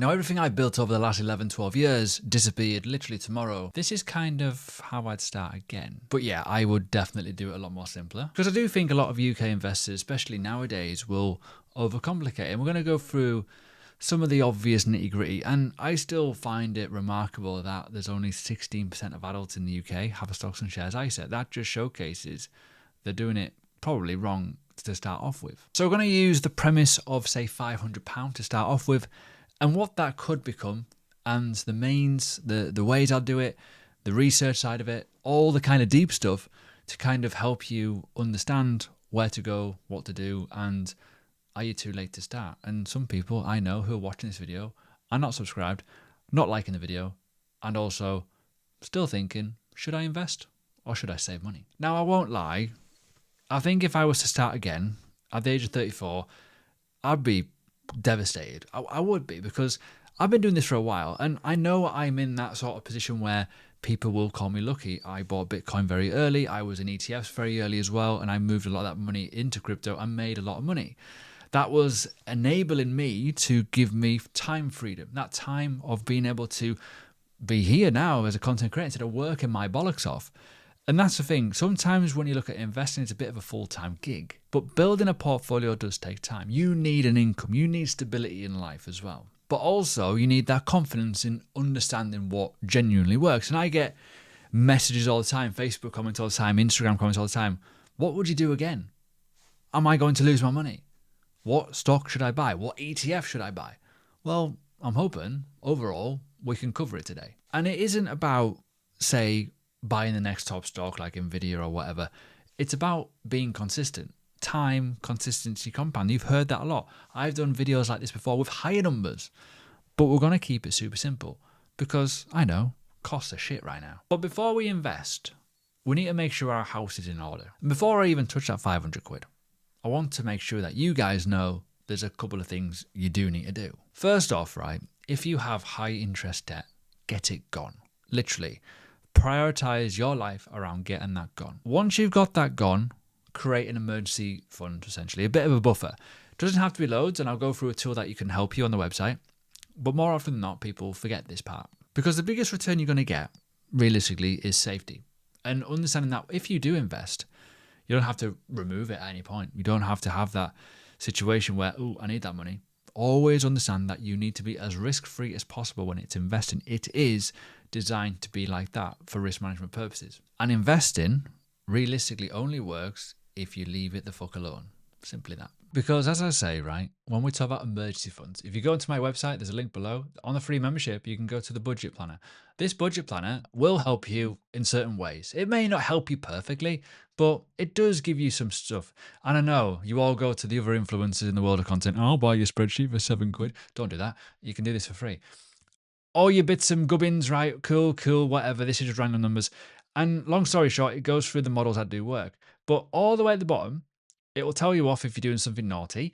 Now, everything I built over the last 11, 12 years disappeared literally tomorrow. This is kind of how I'd start again. But yeah, I would definitely do it a lot more simpler. Because I do think a lot of UK investors, especially nowadays, will overcomplicate it. And we're going to go through some of the obvious nitty gritty. And I still find it remarkable that there's only 16% of adults in the UK have a stocks and shares ISA. That just showcases they're doing it probably wrong to start off with. So we're going to use the premise of, say, £500 to start off with, and what that could become, and the means, the ways I'll do it, the research side of it, all the kind of deep stuff to kind of help you understand where to go, what to do, and are you too late to start? And some people I know who are watching this video are not subscribed, not liking the video, and also still thinking, should I invest or should I save money? Now, I won't lie. I think if I was to start again at the age of 34, I'd be devastated. I would be, because I've been doing this for a while and I know I'm in that sort of position where people will call me lucky. I bought Bitcoin very early. I was in ETFs very early as well, and I moved a lot of that money into crypto and made a lot of money. That was enabling me to give me time freedom, that time of being able to be here now as a content creator instead of working my bollocks off. And that's the thing. Sometimes when you look at investing, it's a bit of a full-time gig. But building a portfolio does take time. You need an income. You need stability in life as well. But also you need that confidence in understanding what genuinely works. And I get messages all the time, Facebook comments all the time, Instagram comments all the time. What would you do again? Am I going to lose my money? What stock should I buy? What ETF should I buy? Well, I'm hoping overall we can cover it today. And it isn't about, say, buying the next top stock like Nvidia or whatever. It's about being consistent. Time, consistency, compound. You've heard that a lot. I've done videos like this before with higher numbers, but we're going to keep it super simple because I know costs are shit right now. But before we invest, we need to make sure our house is in order. And before I even touch that 500 quid, I want to make sure that you guys know there's a couple of things you do need to do. First off, right, if you have high interest debt, get it gone. Literally. Prioritize your life around getting that gone. Once you've got that gone, create an emergency fund, essentially, a bit of a buffer. It doesn't have to be loads, and I'll go through a tool that you can help you on the website. But more often than not, people forget this part. Because the biggest return you're going to get, realistically, is safety. And understanding that if you do invest, you don't have to remove it at any point. You don't have to have that situation where, oh, I need that money. Always understand that you need to be as risk-free as possible when it's investing. It is designed to be like that for risk management purposes. And investing realistically only works if you leave it the fuck alone. Simply that. Because as I say, right, when we talk about emergency funds, if you go to my website, there's a link below. On the free membership, you can go to the budget planner. This budget planner will help you in certain ways. It may not help you perfectly, but it does give you some stuff. And I know you all go to the other influencers in the world of content. I'll buy your spreadsheet for £7. Don't do that. You can do this for free. All your bits and gubbins, right? Cool, whatever. This is just random numbers. And long story short, it goes through the models that do work. But all the way at the bottom, it will tell you off if you're doing something naughty,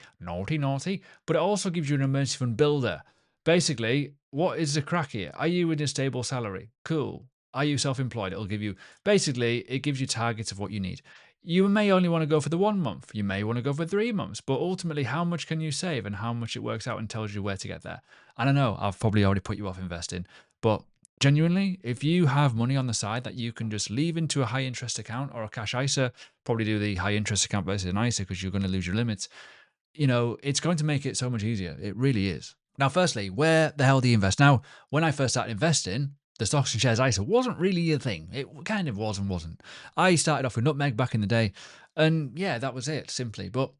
but it also gives you an emergency fund builder. Basically, what is the crack here? Are you in a stable salary? Cool. Are you self-employed? It'll give you, basically, it gives you targets of what you need. You may only want to go for the 1 month. You may want to go for 3 months, but ultimately, how much can you save and how much it works out and tells you where to get there. And I know I've probably already put you off investing, but genuinely, if you have money on the side that you can just leave into a high interest account or a cash ISA, probably do the high interest account versus an ISA because you're going to lose your limits. You know, it's going to make it so much easier. It really is. Now, firstly, where the hell do you invest? Now, when I first started investing, the stocks and shares ISA wasn't really a thing. It kind of was and wasn't. I started off with Nutmeg back in the day, and yeah, that was it, simply. But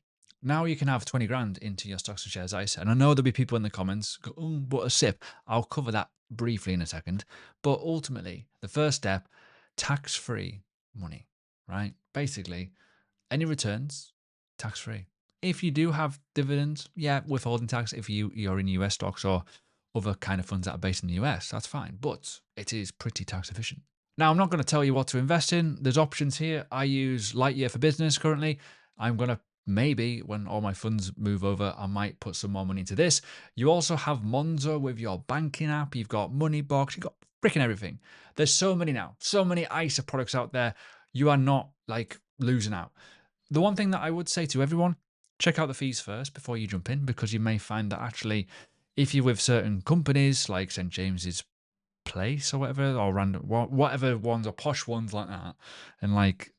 now you can have 20 grand into your stocks and shares ISA. And I know there'll be people in the comments go, oh, but a SIP. I'll cover that briefly in a second. But ultimately, the first step, tax-free money, right? Basically, any returns, tax-free. If you do have dividends, yeah, withholding tax if you're in US stocks or other kind of funds that are based in the US, that's fine. But it is pretty tax efficient. Now, I'm not going to tell you what to invest in. There's options here. I use Lightyear for Business currently. I'm going to maybe when all my funds move over, I might put some more money into this. You also have Monzo with your banking app. You've got Moneybox. You've got freaking everything. There's so many now. So many ISA products out there. You are not like losing out. The one thing that I would say to everyone, check out the fees first before you jump in, because you may find that actually If you're with certain companies like St. James's Place or whatever, or random, whatever ones or posh ones like that, and like,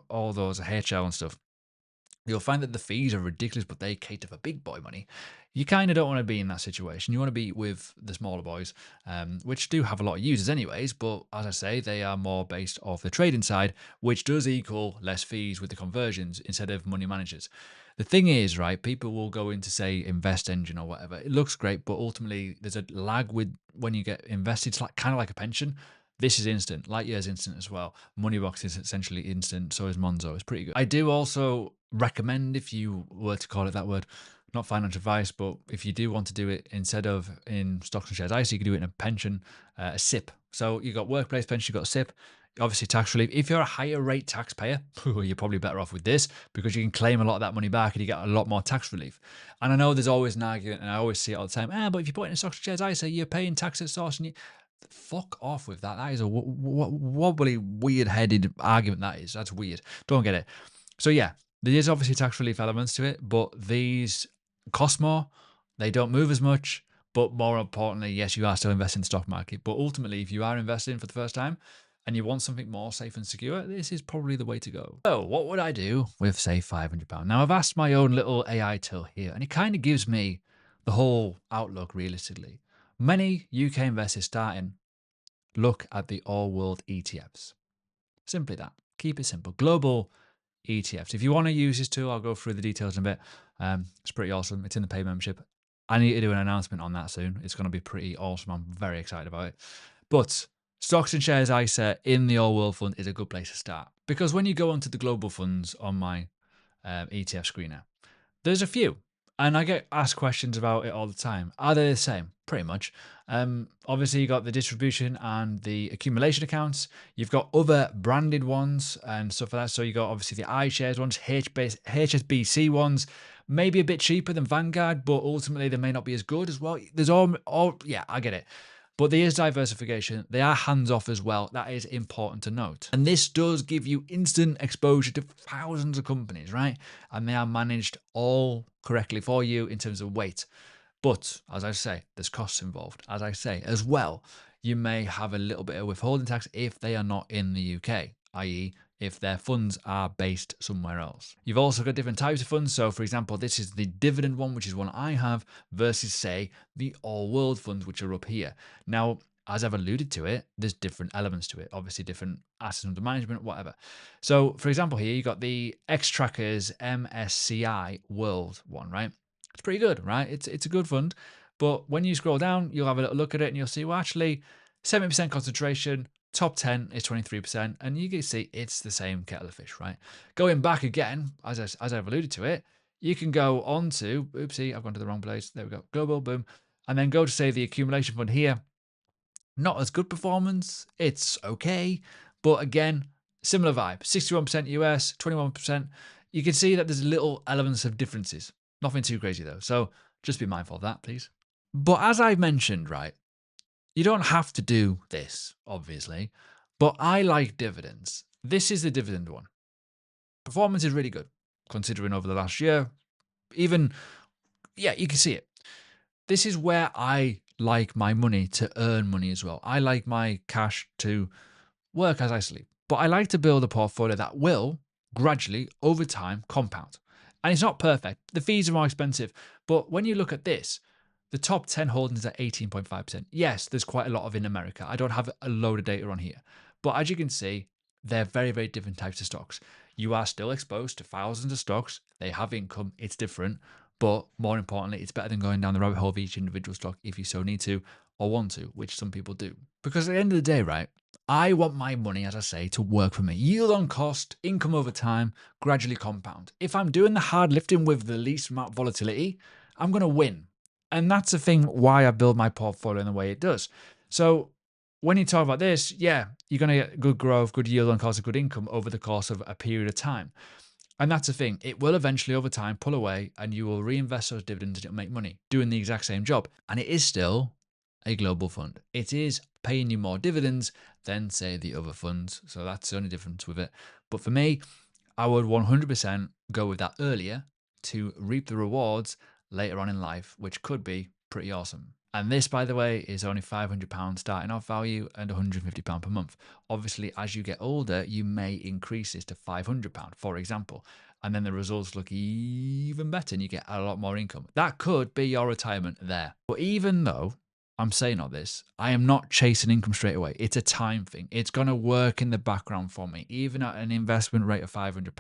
all those HL and stuff, you'll find that the fees are ridiculous, but they cater for big boy money. You kind of don't want to be in that situation. You want to be with the smaller boys, which do have a lot of users anyways, but as I say, they are more based off the trading side, which does equal less fees with the conversions instead of money managers. The thing is, right, people will go into, say, Invest Engine or whatever. It looks great, but ultimately there's a lag with when you get invested. It's like kind of like a pension. This is instant. Lightyear's instant as well. Moneybox is essentially instant. So is Monzo. It's pretty good. I do also recommend, if you were to call it that word, not financial advice, but if you do want to do it instead of in stocks and shares ISA, you can do it in a pension, a SIP. So you got workplace pension, you got SIP. Obviously, tax relief. If you're a higher rate taxpayer, you're probably better off with this because you can claim a lot of that money back and you get a lot more tax relief. And I know there's always an argument, and I always see it all the time. But if you put it in stocks and shares ISA, you're paying tax at source, and you fuck off with that. That is a wobbly, weird-headed argument. That is. That's weird. Don't get it. So yeah, there is obviously tax relief elements to it, but these cost more. They don't move as much. But more importantly, yes, you are still investing in the stock market. But ultimately, if you are investing for the first time and you want something more safe and secure, this is probably the way to go. So what would I do with, say, £500? Now, I've asked my own little AI tool here, and it kind of gives me the whole outlook realistically. Many UK investors starting look at the all-world ETFs. Simply that. Keep it simple. Global ETFs. If you want to use this tool, I'll go through the details in a bit. It's pretty awesome. It's in the paid membership. I need to do an announcement on that soon. It's going to be pretty awesome. I'm very excited about it. But stocks and shares ISA in the All World Fund is a good place to start. Because when you go onto the global funds on my ETF screener, there's a few. And I get asked questions about it all the time. Are they the same? Pretty much. Obviously, you got the distribution and the accumulation accounts. You've got other branded ones and stuff like that. So you got obviously the iShares ones, HSBC ones, maybe a bit cheaper than Vanguard, but ultimately they may not be as good as well. There's all yeah, I get it. But there is diversification. They are hands-off as well. That is important to note. And this does give you instant exposure to thousands of companies, right? And they are managed all correctly for you in terms of weight. But as I say, there's costs involved. As I say, as well, you may have a little bit of withholding tax if they are not in the UK, i.e., if their funds are based somewhere else. You've also got different types of funds. So, for example, this is the dividend one, which is one I have, versus, say, the all-world funds, which are up here. Now, as I've alluded to it, there's different elements to it. Obviously, different assets under management, whatever. So, for example, here you got the Xtrackers MSCI World one, right? It's pretty good, right? It's a good fund. But when you scroll down, you'll have a little look at it and you'll see, well, actually, 70% concentration, top 10 is 23%, and you can see it's the same kettle of fish, right? Going back again, as I've alluded to it, you can go on to, oopsie, I've gone to the wrong place. There we go, global, boom. And then go to, say, the accumulation fund here. Not as good performance. It's okay. But again, similar vibe, 61% US, 21%. You can see that there's little elements of differences. Nothing too crazy though. So just be mindful of that, please. But as I've mentioned, right, you don't have to do this, obviously, but I like dividends. This is the dividend one. Performance is really good, considering over the last year. Even, yeah, you can see it. This is where I like my money to earn money as well. I like my cash to work as I sleep. But I like to build a portfolio that will gradually, over time, compound. And it's not perfect. The fees are more expensive. But when you look at this, the top 10 holdings are 18.5%. Yes, there's quite a lot of in America. I don't have a load of data on here. But as you can see, they're very, very different types of stocks. You are still exposed to thousands of stocks. They have income. It's different. But more importantly, it's better than going down the rabbit hole of each individual stock if you so need to or want to, which some people do. Because at the end of the day, right, I want my money, as I say, to work for me. Yield on cost, income over time, gradually compound. If I'm doing the hard lifting with the least amount of volatility, I'm going to win. And that's the thing why I build my portfolio in the way it does. So when you talk about this, yeah, you're going to get good growth, good yield on cost, good income over the course of a period of time. And that's the thing. It will eventually, over time, pull away and you will reinvest those dividends and it'll make money doing the exact same job. And it is still a global fund. It is paying you more dividends than, say, the other funds. So that's the only difference with it. But for me, I would 100% go with that earlier to reap the rewards later on in life, which could be Pretty awesome. And this, by the way, is only £500 starting off value and £150 per month. Obviously, as you get older, you may increase this to £500, for example, and then the results look even better and you get a lot more income. That could be your retirement there. But even though I'm saying all this, I am not chasing income straight away. It's a time thing. It's going to work in the background for me. Even at an investment rate of £500,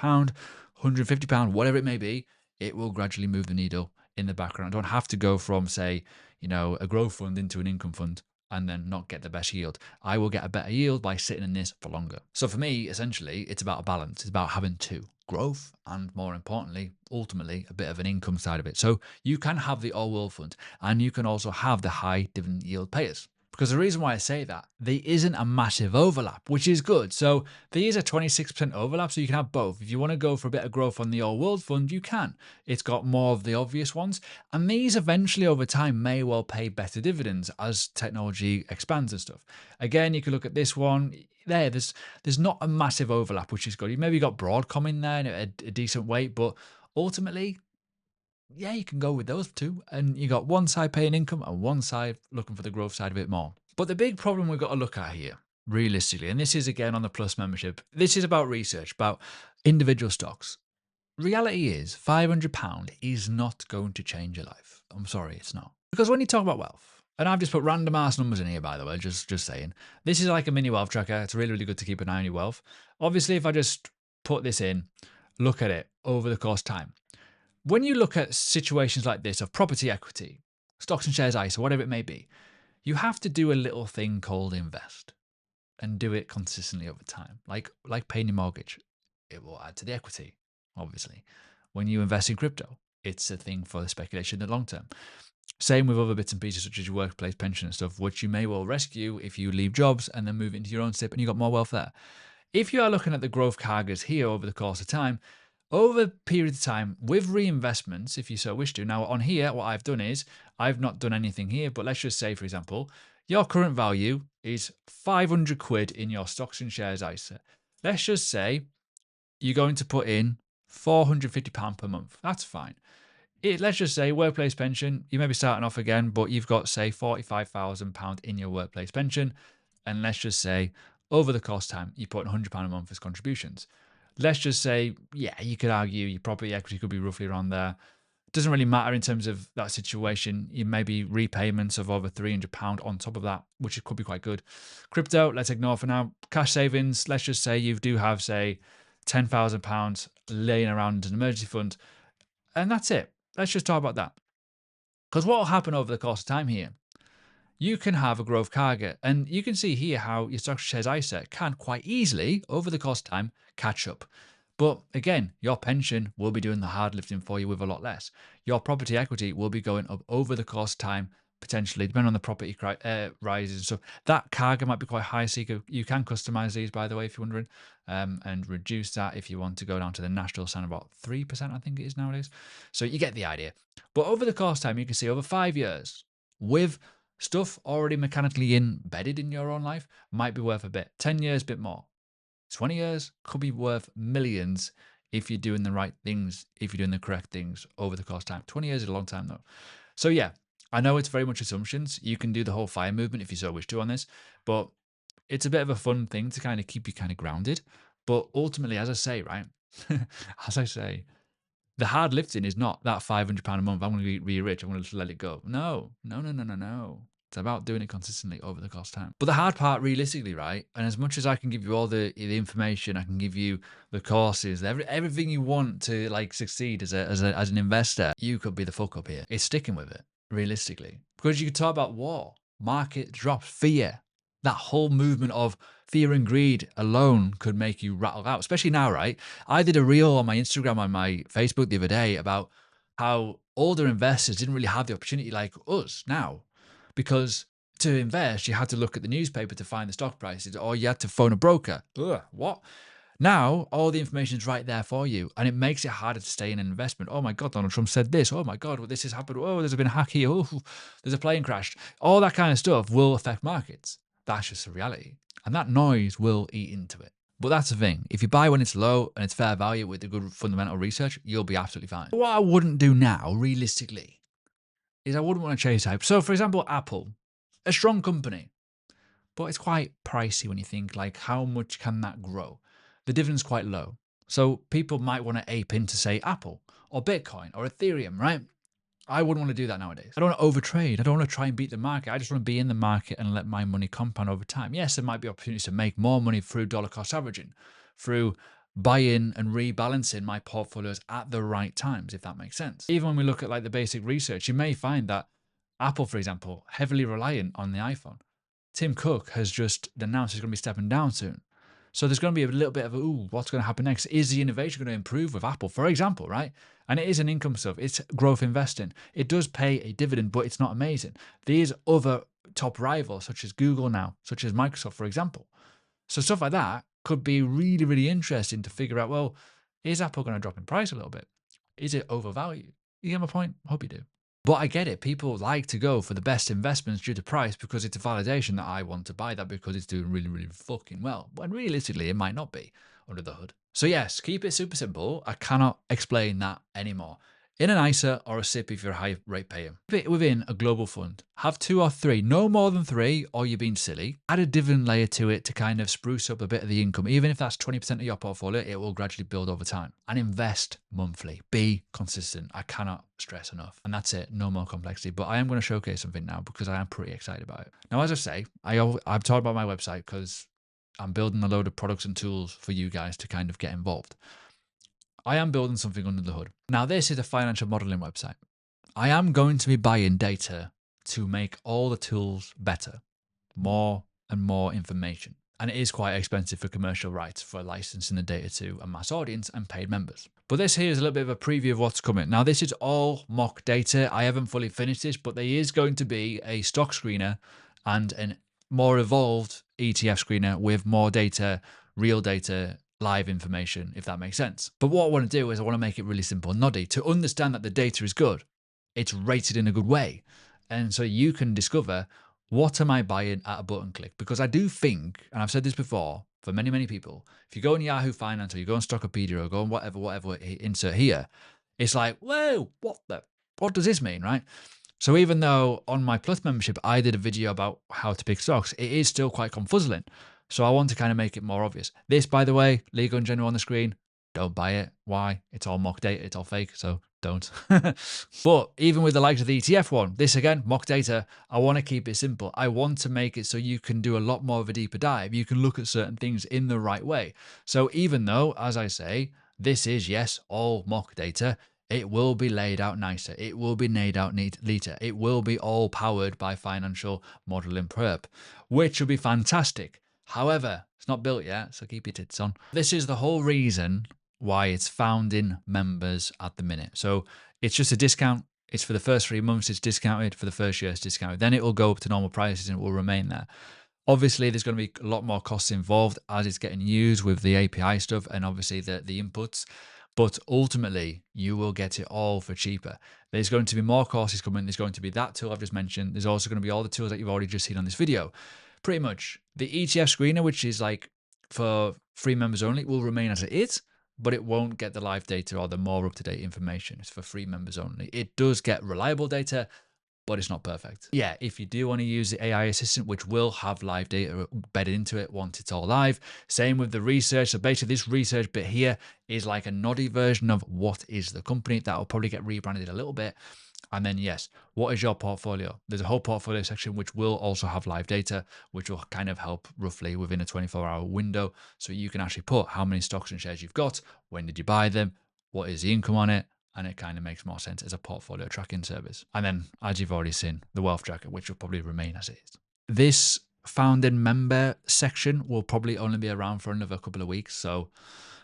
£150, whatever it may be, it will gradually move the needle in the background. I don't have to go from, say, a growth fund into an income fund and then not get the best yield. I will get a better yield by sitting in this for longer. So for me, essentially, it's about a balance. It's about having two: growth and, more importantly, ultimately, a bit of an income side of it. So you can have the all world fund and you can also have the high dividend yield payers. Because the reason why I say that, there isn't a massive overlap, which is good. So there is a 26% overlap, so you can have both. If you want to go for a bit of growth on the all world fund, you can. It's got more of the obvious ones. And these eventually over time may well pay better dividends as technology expands and stuff. Again, you can look at this one. There's not a massive overlap, which is good. You maybe got Broadcom in there at a decent weight, but ultimately, yeah, you can go with those two. And you got one side paying income and one side looking for the growth side of it more. But the big problem we've got to look at here, realistically, and this is again on the Plus membership, this is about research, about individual stocks. Reality is £500 is not going to change your life. I'm sorry, it's not. Because when you talk about wealth, and I've just put random ass numbers in here, by the way, just saying, this is like a mini wealth tracker. It's really, really good to keep an eye on your wealth. Obviously, if I just put this in, look at it over the course of time. When you look at situations like this of property equity, stocks and shares ISA, whatever it may be, you have to do a little thing called invest and do it consistently over time. Like paying your mortgage, it will add to the equity, obviously. When you invest in crypto, it's a thing for the speculation in the long term. Same with other bits and pieces such as your workplace pension and stuff, which you may well rescue if you leave jobs and then move into your own SIP and you got more wealth there. If you are looking at the growth cargos here over the course of time, over a period of time with reinvestments, if you so wish to. Now on here, what I've done is I've not done anything here, but let's just say, for example, your current value is 500 quid in your stocks and shares ISA. Let's just say you're going to put in £450 per month. That's fine. Let's just say workplace pension, you may be starting off again, but you've got, say, £45,000 in your workplace pension. And let's just say over the course of time, you put £100 a month as contributions. Let's just say, yeah, you could argue your property equity could be roughly around there. It doesn't really matter in terms of that situation. You may be repayments of over £300 on top of that, which could be quite good. Crypto, let's ignore for now. Cash savings, let's just say you do have, say, £10,000 laying around in an emergency fund. And that's it. Let's just talk about that. Because what will happen over the course of time here, you can have a growth target. And you can see here how your stock shares ISA can quite easily, over the course of time, catch up. But again, your pension will be doing the hard lifting for you with a lot less. Your property equity will be going up over the course of time, potentially, depending on the property rises and stuff. That cargo might be quite high, so you can customize these, by the way, if you're wondering, and reduce that if you want to go down to the national standard, about 3%, I think it is nowadays. So you get the idea. But over the course of time, you can see over 5 years, with stuff already mechanically embedded in your own life, might be worth a bit. 10 years, a bit more. 20 years could be worth millions if you're doing the right things, if you're doing the correct things over the course of time. 20 years is a long time though. So yeah, I know it's very much assumptions. You can do the whole FIRE movement if you so wish to on this, but it's a bit of a fun thing to kind of keep you kind of grounded. But ultimately, as I say, right, as I say, the hard lifting is not that £500 a month. I'm going to be rich. I'm going to just let it go. No. It's about doing it consistently over the course of time. But the hard part, realistically, right? And as much as I can give you all the information, I can give you the courses, everything you want to like succeed as an investor, you could be the fuck up here. It's sticking with it, realistically, because you could talk about war, market drops, fear. That whole movement of fear and greed alone could make you rattle out, especially now, right? I did a reel on my Instagram, on my Facebook the other day about how older investors didn't really have the opportunity like us now, because to invest, you had to look at the newspaper to find the stock prices, or you had to phone a broker. Ugh, what? Now, all the information is right there for you, and it makes it harder to stay in an investment. Oh my God, Donald Trump said this. Oh my God, well, this has happened. Oh, there's been a hack here. Oh, there's a plane crash. All that kind of stuff will affect markets. That's just the reality. And that noise will eat into it. But that's the thing. If you buy when it's low and it's fair value with the good fundamental research, you'll be absolutely fine. What I wouldn't do now, realistically, is I wouldn't want to chase hype. So for example, Apple, a strong company, but it's quite pricey when you think like how much can that grow? The dividend's quite low. So people might want to ape into say Apple or Bitcoin or Ethereum, right? I wouldn't want to do that nowadays. I don't want to overtrade. I don't want to try and beat the market. I just want to be in the market and let my money compound over time. Yes, there might be opportunities to make more money through dollar cost averaging, through buying and rebalancing my portfolios at the right times, if that makes sense. Even when we look at like the basic research, you may find that Apple, for example, heavily reliant on the iPhone. Tim Cook has just announced he's going to be stepping down soon. So there's going to be a little bit of, ooh, what's going to happen next? Is the innovation going to improve with Apple, for example, right? And it is an income stuff. It's growth investing. It does pay a dividend, but it's not amazing. These other top rivals, such as Google now, such as Microsoft, for example. So stuff like that could be really, really interesting to figure out, well, is Apple going to drop in price a little bit? Is it overvalued? You get my point? I hope you do. But I get it. People like to go for the best investments due to price because it's a validation that I want to buy that because it's doing really, really fucking well. But realistically, it might not be under the hood. So yes, keep it super simple. I cannot explain that anymore. In an ISA or a SIP if you're a high rate payer. Keep it within a global fund. Have 2 or 3, no more than 3, or you're being silly. Add a dividend layer to it to kind of spruce up a bit of the income. Even if that's 20% of your portfolio, it will gradually build over time. And invest monthly. Be consistent. I cannot stress enough. And that's it. No more complexity. But I am going to showcase something now because I am pretty excited about it. Now, as I say, I've talked about my website because I'm building a load of products and tools for you guys to kind of get involved. I am building something under the hood. Now, this is a financial modeling website. I am going to be buying data to make all the tools better, more and more information. And it is quite expensive for commercial rights for licensing the data to a mass audience and paid members. But this here is a little bit of a preview of what's coming. Now, this is all mock data. I haven't fully finished this, but there is going to be a stock screener and a more evolved ETF screener with more data, real data, live information, if that makes sense. But what I want to do is I want to make it really simple and noddy to understand that the data is good. It's rated in a good way. And so you can discover what am I buying at a button click? Because I do think, and I've said this before, for many, many people, if you go on Yahoo Finance or you go on Stockopedia or go on whatever, insert here, it's like, whoa, what does this mean, right? So even though on my Plus membership, I did a video about how to pick stocks, it is still quite confuzzling. So I want to kind of make it more obvious. This, by the way, Legal & General on the screen, don't buy it. Why? It's all mock data. It's all fake. So don't. But even with the likes of the ETF one, this again, mock data, I want to keep it simple. I want to make it so you can do a lot more of a deeper dive. You can look at certain things in the right way. So even though, as I say, this is, yes, all mock data, it will be laid out nicer. It will be laid out neater. It will be all powered by financial modeling perp, which will be fantastic. However, it's not built yet, so keep your tits on. This is the whole reason why it's founding members at the minute. So it's just a discount. It's for the first 3 months, it's discounted. For the first year, it's discounted. Then it will go up to normal prices and it will remain there. Obviously, there's going to be a lot more costs involved as it's getting used with the API stuff and obviously the inputs. But ultimately, you will get it all for cheaper. There's going to be more courses coming. There's going to be that tool I've just mentioned. There's also going to be all the tools that you've already just seen on this video. Pretty much. The ETF screener, which is like for free members only, will remain as it is, but it won't get the live data or the more up-to-date information. It's for free members only. It does get reliable data, but it's not perfect. Yeah, if you do want to use the AI assistant, which will have live data embedded into it once it's all live. Same with the research. So basically this research bit here is like a noddy version of what is the company. That will probably get rebranded a little bit. And then yes, what is your portfolio? There's a whole portfolio section which will also have live data, which will kind of help roughly within a 24-hour window. So you can actually put how many stocks and shares you've got, when did you buy them, what is the income on it, and it kind of makes more sense as a portfolio tracking service. And then, as you've already seen, the wealth tracker, which will probably remain as it is. This founded member section will probably only be around for another couple of weeks. So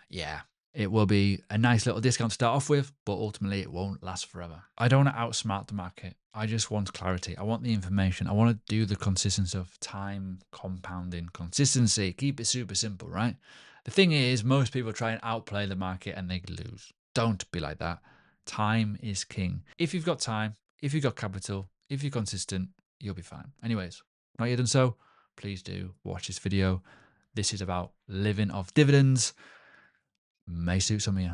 yeah, it will be a nice little discount to start off with, but ultimately it won't last forever. I don't want to outsmart the market. I just want clarity. I want the information. I want to do the consistency of time compounding consistency. Keep it super simple, right? The thing is, most people try and outplay the market and they lose. Don't be like that. Time is king. If you've got time, if you've got capital, if you're consistent, you'll be fine. Anyways, not yet done so, please do watch this video. This is about living off dividends. May suit some of you.